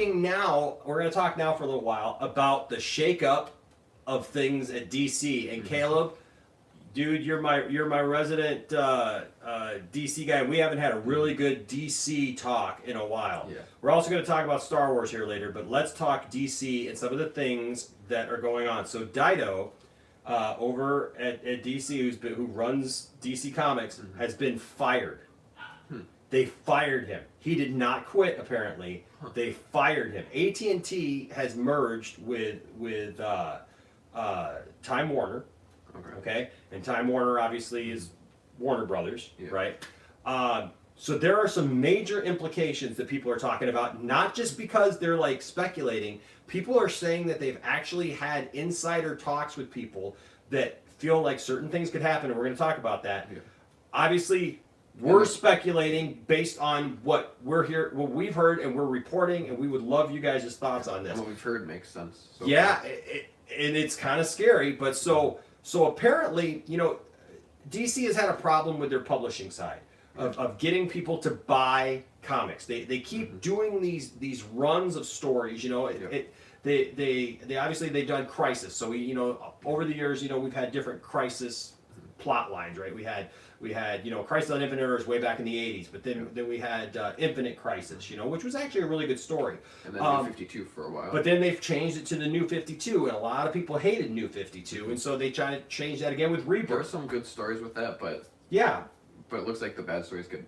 talking now. We're going to talk now for a little while about the shakeup of things at DC. And Caleb, dude, you're my resident DC guy. We haven't had a really good DC talk in a while. Yeah. We're also going to talk about Star Wars here later, but let's talk DC and some of the things that are going on. So Dido, over at DC, who runs DC Comics, has been fired. They fired him. He did not quit, apparently. They fired him. at&t has merged with Time Warner. Okay, and Time Warner obviously is Warner Brothers, right? So there are some major implications that people are talking about, not just because they're like speculating. People are saying that they've actually had insider talks with people that feel like certain things could happen, and we're going to talk about that. Obviously, we're speculating based on what we've heard, and we're reporting, and we would love you guys' thoughts on this. And what we've heard makes sense. So And it's kind of scary, but so apparently, DC has had a problem with their publishing side of getting people to buy comics. They keep doing these runs of stories. They obviously they've done Crisis. So we over the years we've had different Crisis plot lines, right? We had Crisis on Infinite Earths way back in the 80s, but then we had Infinite Crisis, which was actually a really good story. And then New 52 for a while. But then they've changed it to the New 52, and a lot of people hated New 52, and so they try to change that again with Rebirth. There are some good stories with that, but it looks like the bad stories could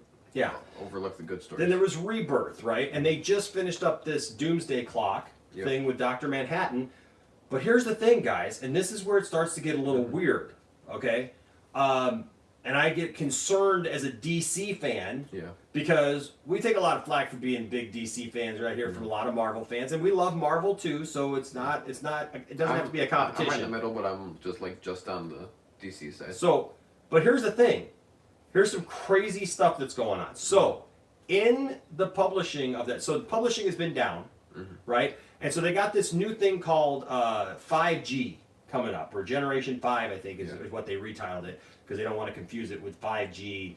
overlook the good stories. Then there was Rebirth, right? And they just finished up this Doomsday Clock thing with Dr. Manhattan. But here's the thing, guys, and this is where it starts to get a little weird, okay? And I get concerned as a DC fan because we take a lot of flack for being big DC fans right here from a lot of Marvel fans, and we love Marvel too. So it doesn't have to be a competition. I'm right in the middle, but I'm just on the DC side. So, but here's the thing. Here's some crazy stuff that's going on. So, in the publishing of that, so the publishing has been down, right? And so they got this new thing called 5G coming up, or Generation 5, I think is what they retitled it, because they don't want to confuse it with 5G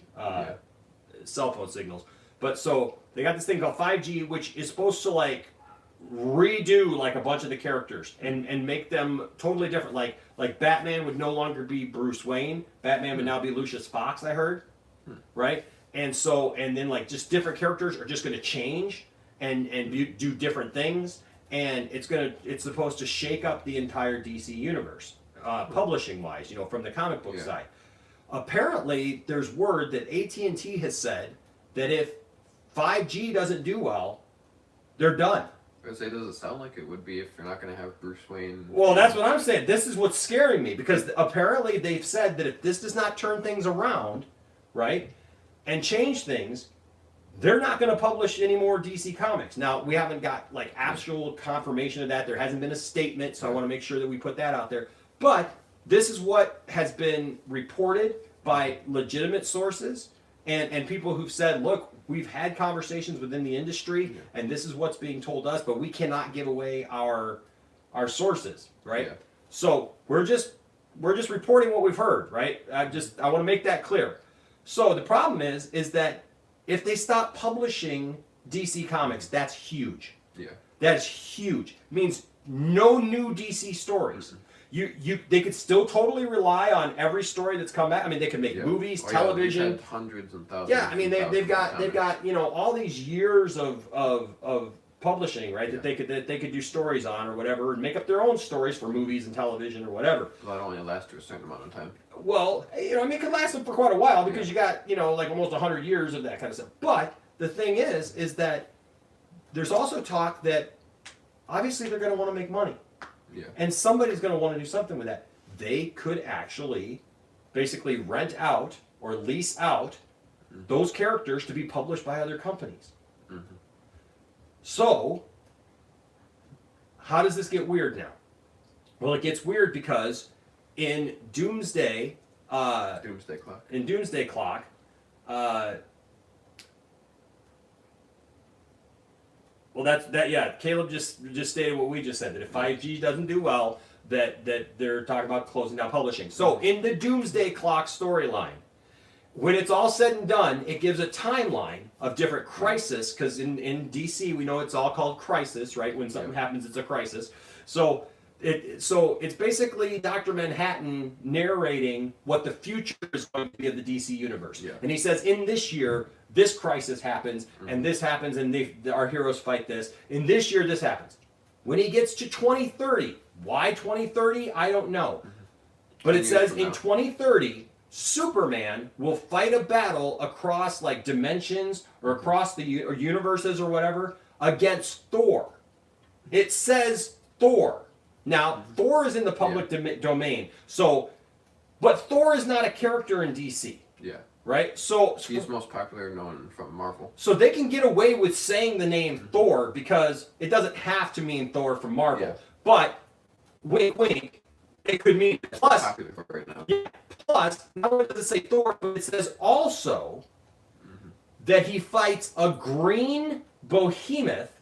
cell phone signals. But so they got this thing called 5G, which is supposed to like redo like a bunch of the characters and make them totally different. Like Batman would no longer be Bruce Wayne. Batman would now be Lucius Fox, I heard. Right? And then like just different characters are just going to change and do different things. And it's supposed to shake up the entire DC universe, publishing wise, from the comic book side. Apparently, there's word that at&t has said that if 5G doesn't do well, they're done. I would say, does it sound like it would be if you're not going to have Bruce Wayne? Well, that's what I'm saying. This is what's scaring me, because apparently they've said that if this does not turn things around, right, and change things, they're not going to publish any more DC Comics. Now, we haven't got like actual confirmation of that. There hasn't been a statement, so I want to make sure that we put that out there. But this is what has been reported by legitimate sources and people who've said, look, we've had conversations within the industry, and this is what's being told us, but we cannot give away our sources, right? So we're just reporting what we've heard, right? I want to make that clear. So the problem is that if they stop publishing DC Comics, that's huge. That's huge. It means no new DC stories. They could still totally rely on every story that's come back. I mean, they could make movies, television, they've had hundreds and thousands. Yeah, I mean, they've got all these years of publishing, right? That they could do stories on or whatever, and make up their own stories for movies and television or whatever. Well, that only lasts for a certain amount of time. Well, it could last for quite a while because you got like almost 100 years of that kind of stuff. But the thing is that there's also talk that obviously they're going to want to make money. And somebody's going to want to do something with that. They could actually basically rent out or lease out those characters to be published by other companies. So, how does this get weird now? Well, it gets weird because in Doomsday Clock, Caleb just stated what we just said, that if 5G doesn't do well, that they're talking about closing down publishing. So in the Doomsday Clock storyline, when it's all said and done, it gives a timeline of different crises, because in DC we know it's all called crisis, right? When something happens, it's a crisis. So it's basically Dr. Manhattan narrating what the future is going to be of the DC universe. Yeah. And he says, in this year, this crisis happens, and this happens, and our heroes fight this. In this year, this happens. When he gets to 2030, why 2030? I don't know. But it says in 2030, Superman will fight a battle across like dimensions or across the or universes or whatever against Thor. It says Thor. Now, Thor is in the public domain. So, but Thor is not a character in DC. Yeah. Right? So he's most popular known from Marvel. So they can get away with saying the name Thor because it doesn't have to mean Thor from Marvel. Yeah. But wink wink, it could mean plus popular right now. Yeah, plus, not only does it say Thor, but it says also that he fights a green behemoth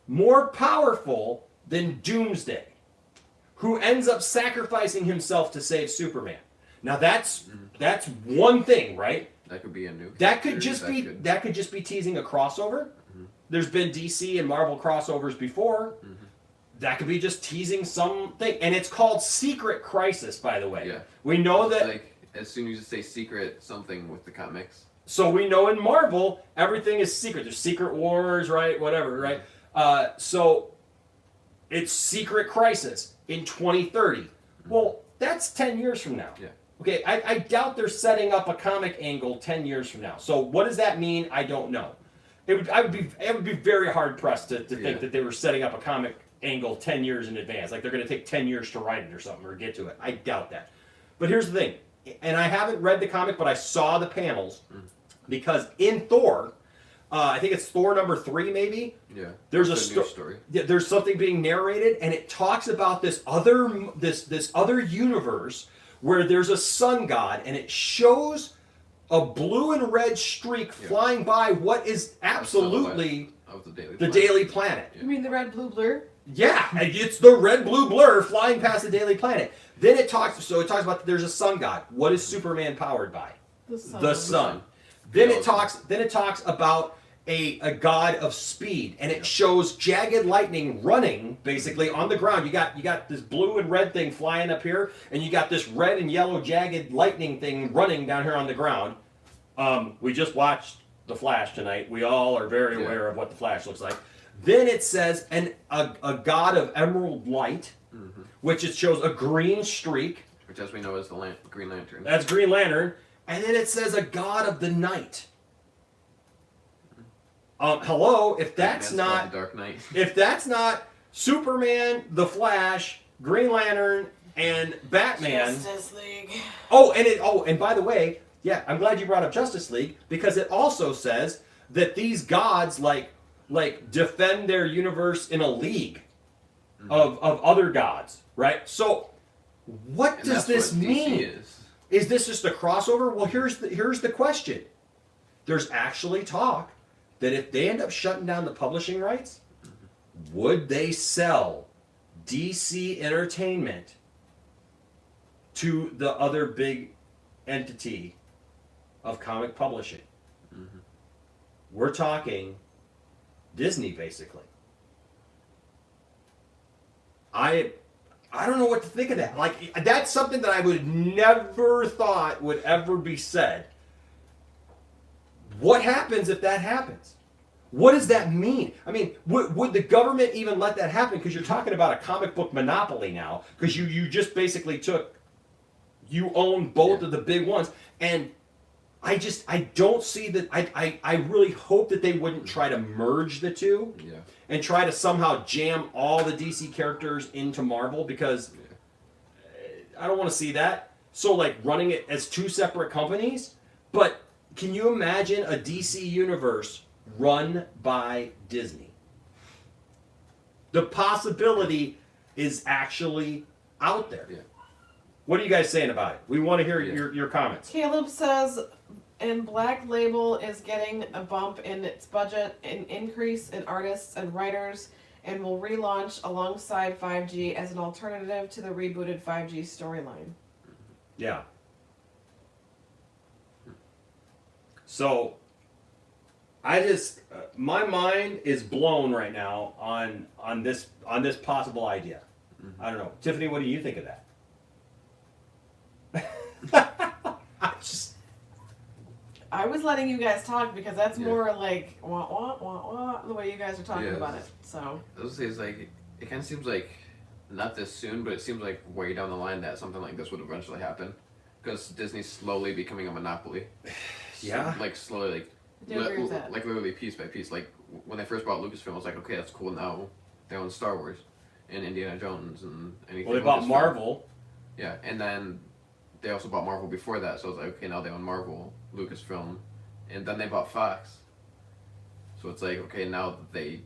more powerful than Doomsday, who ends up sacrificing himself to save Superman. Now that's one thing, right? That could be a new. That could just be teasing a crossover. There's been DC and Marvel crossovers before. That could be just teasing something, and it's called Secret Crisis, by the way. Yeah. We know that. Like as soon as you say secret something with the comics. So we know in Marvel everything is secret. There's Secret Wars, right? Whatever, right? So it's Secret Crisis in 2030. Well, that's 10 years from now. Yeah. Okay, I doubt they're setting up a comic angle 10 years from now. So what does that mean? I don't know. It would be very hard pressed to think that they were setting up a comic angle 10 years in advance. Like they're going to take 10 years to write it or something or get to it. I doubt that. But here's the thing. And I haven't read the comic, but I saw the panels because in Thor, I think it's Thor number 3 maybe. Yeah. There's a story. Yeah, there's something being narrated and it talks about this other universe where there's a sun god and it shows a blue and red streak flying by what is absolutely the Daily Planet. You mean the red blue blur? Yeah, it's the red blue blur flying past the Daily Planet. Then it talks about there's a sun god. What is Superman powered by? The sun. Then it talks about a god of speed, and it shows jagged lightning running basically on the ground. You got this blue and red thing flying up here, and you got this red and yellow jagged lightning thing running down here on the ground. We just watched The Flash tonight. We all are very aware of what The Flash looks like. Then it says a god of emerald light, which it shows a green streak. Which, as we know, is the Green Lantern. That's Green Lantern. And then it says a god of the night. Hello, if that's not the Dark Knight. If that's not Superman, The Flash, Green Lantern, and Batman. Justice League. And by the way, yeah, I'm glad you brought up Justice League because it also says that these gods like defend their universe in a league of other gods, right? So what does this mean? Is this just a crossover? Well, here's the question. There's actually talk that if they end up shutting down the publishing rights, would they sell DC Entertainment to the other big entity of comic publishing? We're talking Disney, basically. I don't know what to think of that. Like, that's something that I would never thought would ever be said. What happens if that happens? What does that mean? I mean, would the government even let that happen? Because you're talking about a comic book monopoly now. Because you just basically you own both of the big ones. And I don't see that. I really hope that they wouldn't try to merge the two and try to somehow jam all the DC characters into Marvel, because I don't want to see that. So, like, running it as two separate companies. But can you imagine a DC universe run by Disney? The possibility is actually out there. Yeah. What are you guys saying about it? We want to hear your comments. Caleb says, and Black Label is getting a bump in its budget, an increase in artists and writers, and will relaunch alongside 5G as an alternative to the rebooted 5G storyline. Yeah. So I just my mind is blown right now on this possible idea. Mm-hmm. I don't know, Tiffany. What do you think of that? I was letting you guys talk because that's more like wah, wah, wah, wah, the way you guys are talking about it. So I was gonna say, it's like it kind of seems like not this soon, but it seems like way down the line that something like this would eventually happen because Disney's slowly becoming a monopoly. Yeah, like slowly, like literally piece by piece. Like when they first bought Lucasfilm, I was like, okay, that's cool. Now they own Star Wars and Indiana Jones and anything. Well, they bought Marvel. Yeah, and then they also bought Marvel before that, so I was like, okay, now they own Marvel, Lucasfilm, and then they bought Fox. So it's like, okay, now the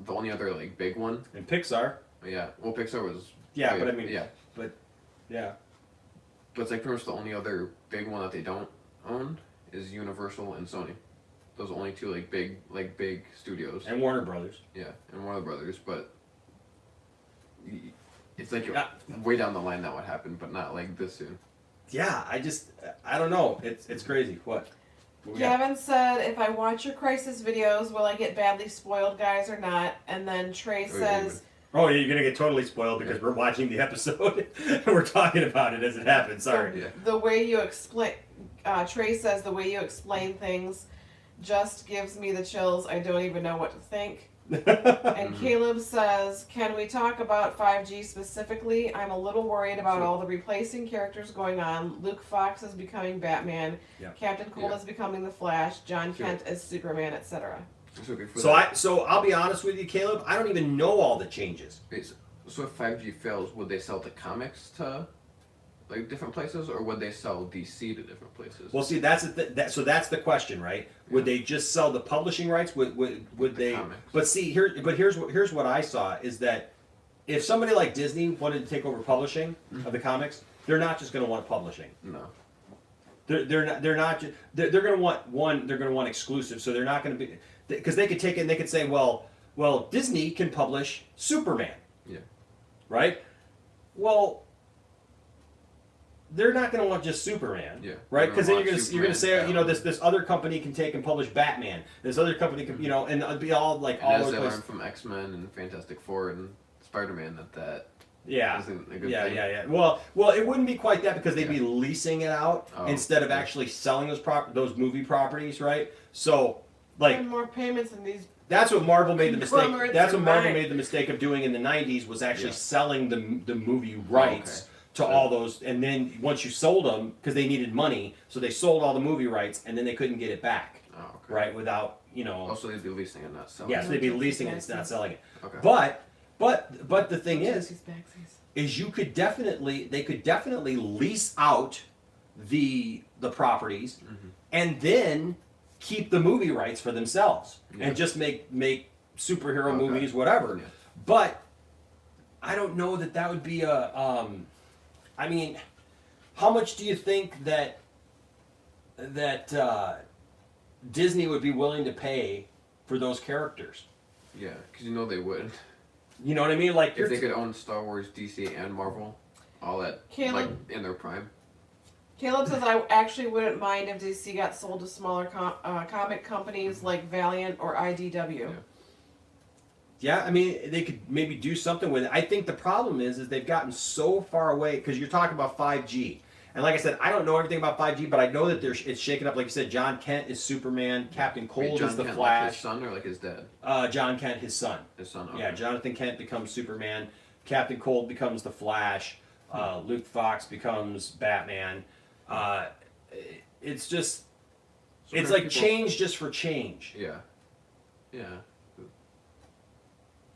only other like big one. And Pixar. Yeah, well, Pixar was. Yeah, but I mean, yeah, but yeah. But it's like pretty much the only other big one that they don't own is Universal and Sony. Those are only two big studios. And Warner Brothers. Yeah, and Warner Brothers, but it's like way down the line that would happen, but not like this soon. Yeah, I don't know. It's crazy. What Gavin said, if I watch your Crisis videos, will I get badly spoiled, guys, or not? And then Trey says... Oh, yeah, you're going to get totally spoiled because we're watching the episode and we're talking about it as it happens. Sorry. The way you explain... Trey says, the way you explain things just gives me the chills. I don't even know what to think. And Caleb says, can we talk about 5G specifically? I'm a little worried about all the replacing characters going on. Luke Fox is becoming Batman. Yep. Captain Cold is becoming the Flash. John Kent is Superman, etc. So I'll be honest with you, Caleb. I don't even know all the changes. So if 5G fails, would they sell the comics to like different places, or would they sell DC to different places? Well, see, that's the question, right? Yeah. Would they just sell the publishing rights? Would they? Comics. But see, here's what I saw is that if somebody like Disney wanted to take over publishing of the comics, they're not just going to want publishing. No. They're not. They're going to want one. They're going to want exclusive. So they're not going to be, because they could take it and they could say, well, Disney can publish Superman. Yeah. Right. Well, they're not going to want just Superman, right? Because then you're going to say, this other company can take and publish Batman. This other company can, and it'd be all like all over the place. From X-Men and Fantastic Four and Spider-Man that isn't a good thing. Yeah. Well, it wouldn't be quite that because they'd be leasing it out instead of actually selling those movie properties, right? So, like, and more payments in these. That's what Marvel made the mistake. That's what Marvel made the mistake of doing in the '90s was actually selling the movie rights. To all those, and then once you sold them, because they needed money, so they sold all the movie rights, and then they couldn't get it back, right? Without Also, they'd be leasing and not selling. Yeah, so they'd be leasing it, not selling it. Okay. But the thing is they could definitely lease out the properties, and then keep the movie rights for themselves, and just make superhero movies, whatever. Yeah. But I don't know that would be a. I mean, how much do you think that Disney would be willing to pay for those characters? Yeah, because they would. You know what I mean? Like if they could own Star Wars, DC, and Marvel, all at in their prime. Caleb says, I actually wouldn't mind if DC got sold to smaller comic companies like Valiant or IDW. Yeah, I mean, they could maybe do something with it. I think the problem is they've gotten so far away, because you're talking about 5G. And like I said, I don't know everything about 5G, but I know that it's shaken up. Like you said, John Kent is Superman, Captain Cold is the Flash. Like his son or like his dad? John Kent, his son. His son, okay. Yeah, Jonathan Kent becomes Superman, Captain Cold becomes the Flash, Luke Fox becomes Batman. It's just, it's like change just for change. Yeah.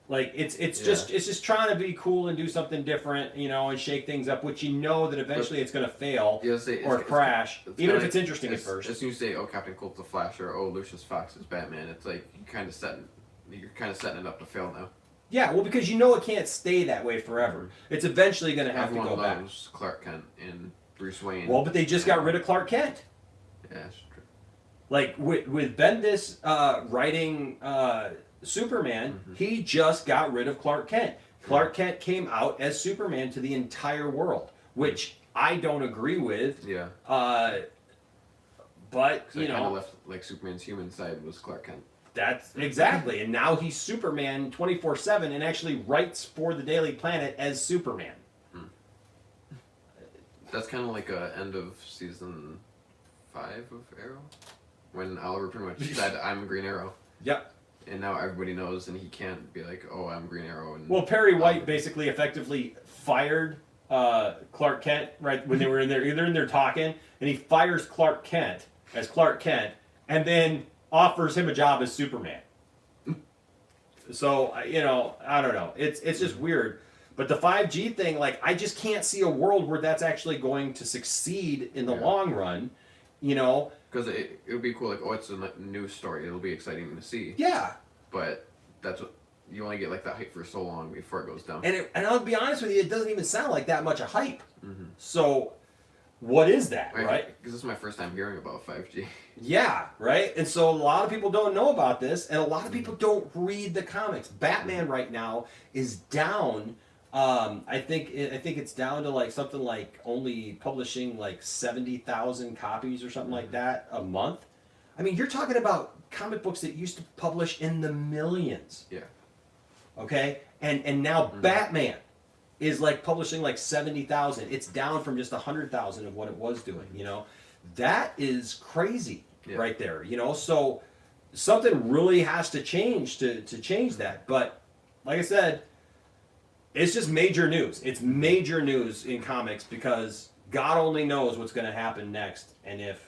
Like it's just trying to be cool and do something different, and shake things up, which that eventually it's going to fail or crash, even if it's interesting at first. As you say, Captain Cold's the Flash, or Lucius Fox is Batman, it's like you're kind of setting it up to fail now. Yeah, well, because it can't stay that way forever. It's eventually going to have to go back. Clark Kent and Bruce Wayne. Well, but they just got rid of Clark Kent. Yeah, that's true. Like with Bendis writing. Superman, he just got rid of Clark Kent. Clark Kent came out as Superman to the entire world, which I don't agree with. Yeah. But, So you it kind of know, left like Superman's human side was Clark Kent. that's exactly. And now he's Superman 24/7 and actually writes for the Daily Planet as Superman. That's kind of like a end of season 5 of Arrow, when Oliver pretty much said, "I'm Green Arrow," Yep. and now everybody knows, and he can't be like, "Oh, I'm Green Arrow." And Well, Perry White basically effectively fired Clark Kent right when they were in there. They're in there talking, and he fires Clark Kent as Clark Kent, and then offers him a job as Superman. So you know, I don't know. It's just weird. But the 5G thing, like, I just can't see a world where that's actually going to succeed in the long run. You know, because it would be cool, like, oh, it's a new story. It'll be exciting to see. yeah. But that's what you only get, like, that hype for so long before it goes down. And I'll be honest with you, it doesn't even sound like that much of hype. So, what is that, right? Because this is my first time hearing about 5G. Yeah, right? And so a lot of people don't know about this, and a lot of people don't read the comics. Batman right now is down. I think it's down to like something like only publishing like 70,000 copies or something like that a month. I mean, you're talking about comic books that used to publish in the millions. Yeah. Okay? And now Batman is like publishing like 70,000. It's down from just 100,000 of what it was doing, you know? That is crazy right there, you know? So something really has to change to change that. But like I said, it's just major news. It's major news in comics because God only knows what's going to happen next and if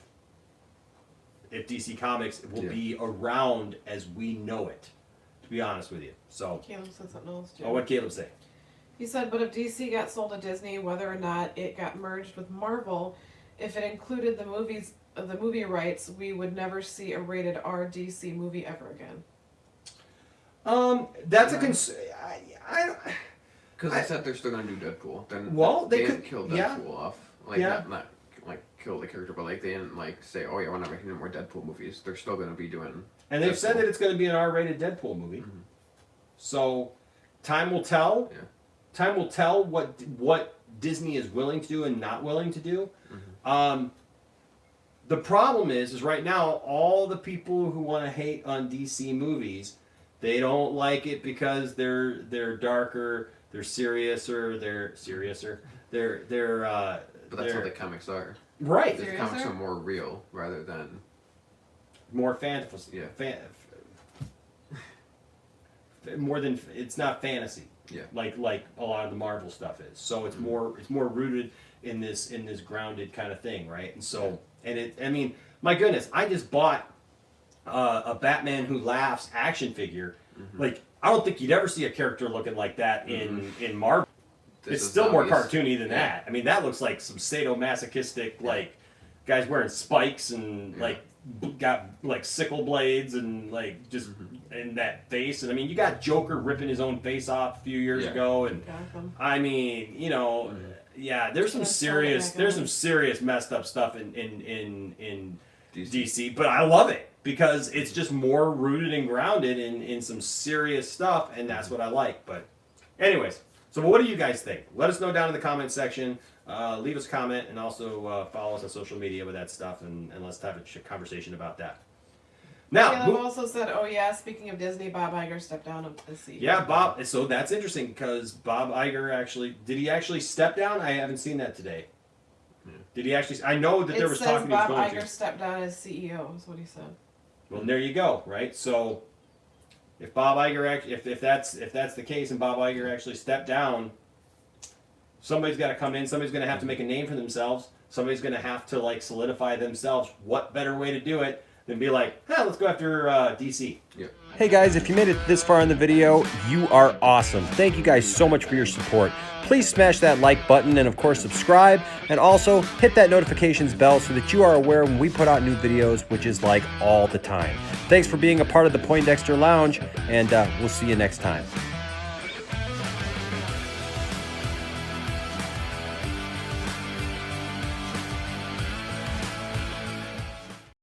DC Comics will be around as we know it, to be honest with you. So, Caleb said something else too. oh, what'd Caleb say? He said, but if DC got sold to Disney, whether or not it got merged with Marvel, if it included the movie rights, we would never see a rated R DC movie ever again. That's a I Because they said they're still going to do Deadpool. Then they didn't could kill Deadpool off. Like, Yeah. not like kill the character, but like they didn't like say, oh yeah, we're not making any more Deadpool movies. They're still going to be doing. And they've said Deadpool. that it's going to be an R-rated Deadpool movie. So, time will tell. Yeah. Time will tell what Disney is willing to do and not willing to do. The problem is right now all the people who want to hate on DC movies, they don't like it because they're darker, they're seriouser. But that's how the comics are. Right. The comics are more real rather than More fantasy. Yeah. More than it's not fantasy. Yeah. Like a lot of the Marvel stuff is. So it's more rooted in this grounded kind of thing, right? And so I mean, my goodness, I just bought a Batman Who Laughs action figure. Like, I don't think you'd ever see a character looking like that in Marvel. It's still more cartoony than that. I mean, that looks like some sadomasochistic, like guys wearing spikes and like got like sickle blades and like just in that face. And I mean, you got Joker ripping his own face off a few years ago, and I mean, you know, there's some serious messed up stuff in DC, but I love it because it's just more rooted and grounded in some serious stuff, and that's what I like. But anyways, so what do you guys think? Let us know down in the comment section. Leave us a comment and also follow us on social media with that stuff, and let's have a conversation about that. Now, Caleb also said, oh yeah, speaking of Disney, Bob Iger stepped down as CEO. Yeah, Bob. So that's interesting because Bob Iger did he actually step down? I haven't seen that today. Did he actually? I know that there was talking he was going to. Bob Iger stepped down as CEO, is what he said. Well, there you go, right? So if Bob Iger, if that's the case, and Bob Iger actually stepped down, somebody's got to come in. Somebody's going to have to make a name for themselves. Somebody's going to have to like solidify themselves. What better way to do it than be like, let's go after DC? Yep. Hey guys, if you made it this far in the video, you are awesome. Thank you guys so much for your support. Please smash that like button and of course subscribe, and also hit that notifications bell so that you are aware when we put out new videos, which is like all the time. Thanks for being a part of the Poindexter Lounge, and we'll see you next time.